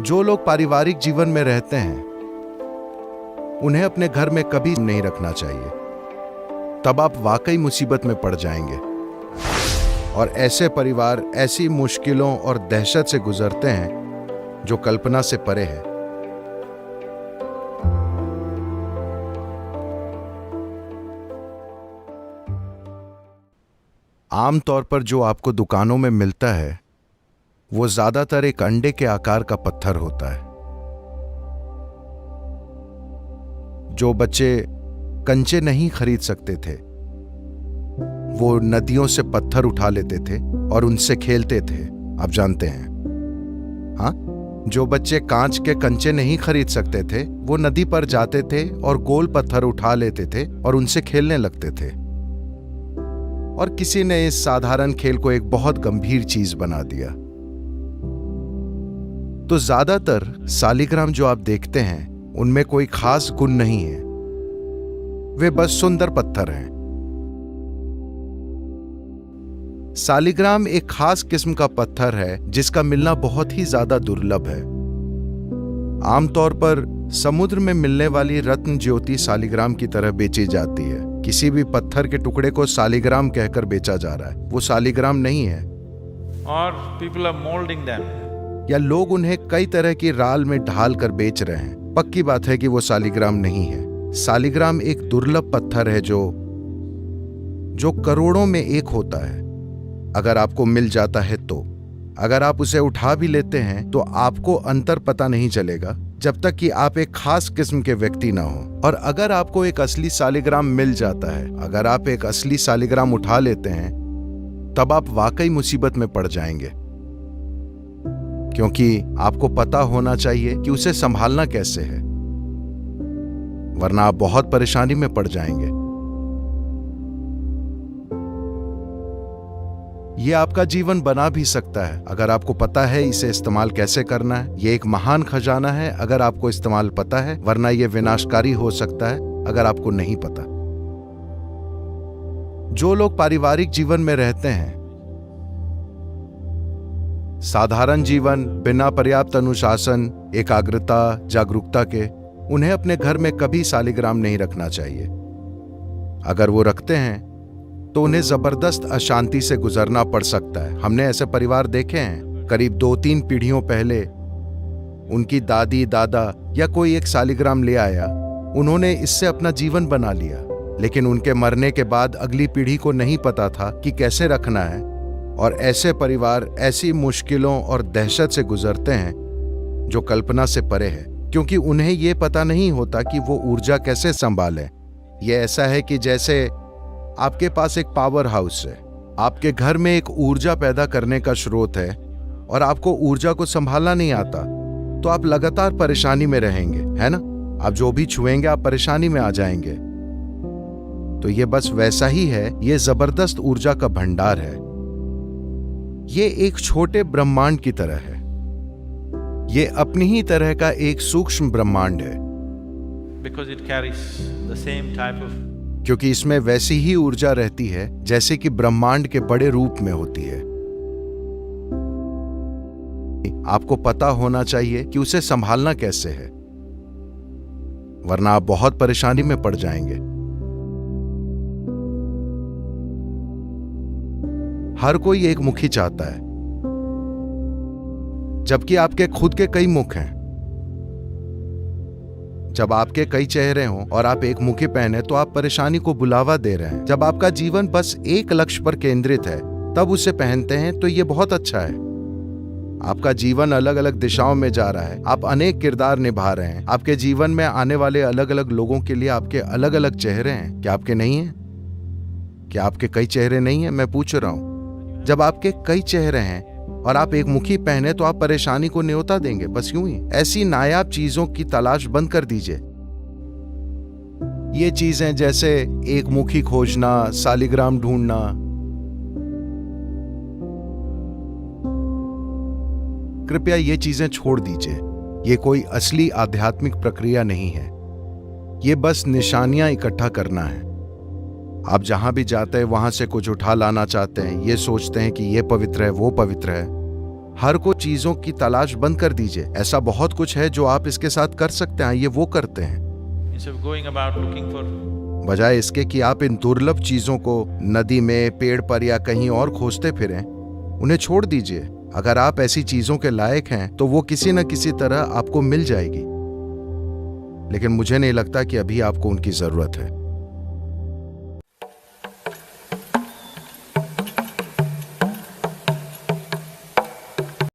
जो लोग पारिवारिक जीवन में रहते हैं उन्हें अपने घर में कभी नहीं रखना चाहिए, तब आप वाकई मुसीबत में पड़ जाएंगे। और ऐसे परिवार ऐसी मुश्किलों और दहशत से गुजरते हैं जो कल्पना से परे है। आमतौर पर जो आपको दुकानों में मिलता है वो ज्यादातर एक अंडे के आकार का पत्थर होता है। जो बच्चे कंचे नहीं खरीद सकते थे वो नदियों से पत्थर उठा लेते थे और उनसे खेलते थे, आप जानते हैं। हाँ, जो बच्चे कांच के कंचे नहीं खरीद सकते थे वो नदी पर जाते थे और गोल पत्थर उठा लेते थे और उनसे खेलने लगते थे। और किसी ने इस साधारण खेल को एक बहुत गंभीर चीज बना दिया। तो ज्यादातर सालिग्राम जो आप देखते हैं उनमें कोई खास गुण नहीं है, वे बस सुंदर पत्थर हैं। सालिग्राम एक खास किस्म का पत्थर है जिसका मिलना बहुत ही ज्यादा दुर्लभ है। आमतौर पर समुद्र में मिलने वाली रत्न ज्योति सालिग्राम की तरह बेची जाती है। किसी भी पत्थर के टुकड़े को सालिग्राम कहकर बेचा जा रहा है, वो सालिग्राम नहीं है। Or people are molding them. या लोग उन्हें कई तरह की राल में ढाल कर बेच रहे हैं। पक्की बात है कि वो सालिग्राम नहीं है। सालिग्राम एक दुर्लभ पत्थर है जो करोड़ों में एक होता है। अगर आपको मिल जाता है तो अगर आप उसे उठा भी लेते हैं तो आपको अंतर पता नहीं चलेगा जब तक कि आप एक खास किस्म के व्यक्ति ना हो। और अगर आपको एक असली सालिग्राम मिल जाता है, अगर आप एक असली सालिग्राम उठा लेते हैं, तब आप वाकई मुसीबत में पड़ जाएंगे, क्योंकि आपको पता होना चाहिए कि उसे संभालना कैसे है, वरना आप बहुत परेशानी में पड़ जाएंगे। ये आपका जीवन बना भी सकता है अगर आपको पता है इसे इस्तेमाल कैसे करना है। ये एक महान खजाना है अगर आपको इस्तेमाल पता है, वरना यह विनाशकारी हो सकता है अगर आपको नहीं पता। जो लोग पारिवारिक जीवन में रहते हैं, साधारण जीवन बिना पर्याप्त अनुशासन, एकाग्रता, जागरूकता के, उन्हें अपने घर में कभी सालिग्राम नहीं रखना चाहिए। अगर वो रखते हैं तो उन्हें जबरदस्त अशांति से गुजरना पड़ सकता है। हमने ऐसे परिवार देखे हैं। करीब 2-3 पीढ़ियों पहले उनकी दादी दादा या कोई एक सालिग्राम ले आया, उन्होंने इससे अपना जीवन बना लिया, लेकिन उनके मरने के बाद अगली पीढ़ी को नहीं पता था कि कैसे रखना है। और ऐसे परिवार ऐसी मुश्किलों और दहशत से गुजरते हैं जो कल्पना से परे है, क्योंकि उन्हें यह पता नहीं होता कि वो ऊर्जा कैसे संभालें। यह ऐसा है कि जैसे आपके पास एक पावर हाउस है, आपके घर में एक ऊर्जा पैदा करने का स्रोत है और आपको ऊर्जा को संभालना नहीं आता, तो आप लगातार परेशानी में रहेंगे, है ना? आप जो भी छुएंगे आप परेशानी में आ जाएंगे। तो ये बस वैसा ही है। ये जबरदस्त ऊर्जा का भंडार है। ये एक छोटे ब्रह्मांड की तरह है। ये अपनी ही तरह का एक सूक्ष्म ब्रह्मांड है, Because it carries the same type of क्योंकि इसमें वैसी ही ऊर्जा रहती है जैसे कि ब्रह्मांड के बड़े रूप में होती है। आपको पता होना चाहिए कि उसे संभालना कैसे है, वरना आप बहुत परेशानी में पड़ जाएंगे। हर कोई एक मुखी चाहता है, जबकि आपके खुद के कई मुख हैं। जब आपके कई चेहरे हों और आप एक मुखी पहने तो आप परेशानी को बुलावा दे रहे हैं। जब आपका जीवन बस एक लक्ष्य पर केंद्रित है तब उसे पहनते हैं तो ये बहुत अच्छा है। आपका जीवन अलग अलग दिशाओं में जा रहा है, आप अनेक किरदार निभा रहे हैं। आपके जीवन में आने वाले अलग अलग लोगों के लिए आपके अलग अलग चेहरे हैं। क्या आपके नहीं हैं? क्या आपके कई चेहरे नहीं हैं? मैं पूछ रहा हूं। जब आपके कई चेहरे हैं और आप एक मुखी पहने तो आप परेशानी को न्योता देंगे, बस यूं ही। ऐसी नायाब चीजों की तलाश बंद कर दीजिए। ये चीजें जैसे एक मुखी खोजना, सालिग्राम ढूंढना, कृपया ये चीजें छोड़ दीजिए। ये कोई असली आध्यात्मिक प्रक्रिया नहीं है। ये बस निशानियां इकट्ठा करना है। आप जहां भी जाते हैं वहां से कुछ उठा लाना चाहते हैं, ये सोचते हैं कि ये पवित्र है, वो पवित्र है। हर को चीजों की तलाश बंद कर दीजिए। ऐसा बहुत कुछ है जो आप इसके साथ कर सकते हैं, ये वो करते हैं। Instead of going about looking for बजाय इसके कि आप इन दुर्लभ चीजों को नदी में, पेड़ पर या कहीं और खोजते फिरें, उन्हें छोड़ दीजिए। अगर आप ऐसी चीजों के लायक हैं तो वो किसी न किसी तरह आपको मिल जाएगी, लेकिन मुझे नहीं लगता कि अभी आपको उनकी जरूरत है।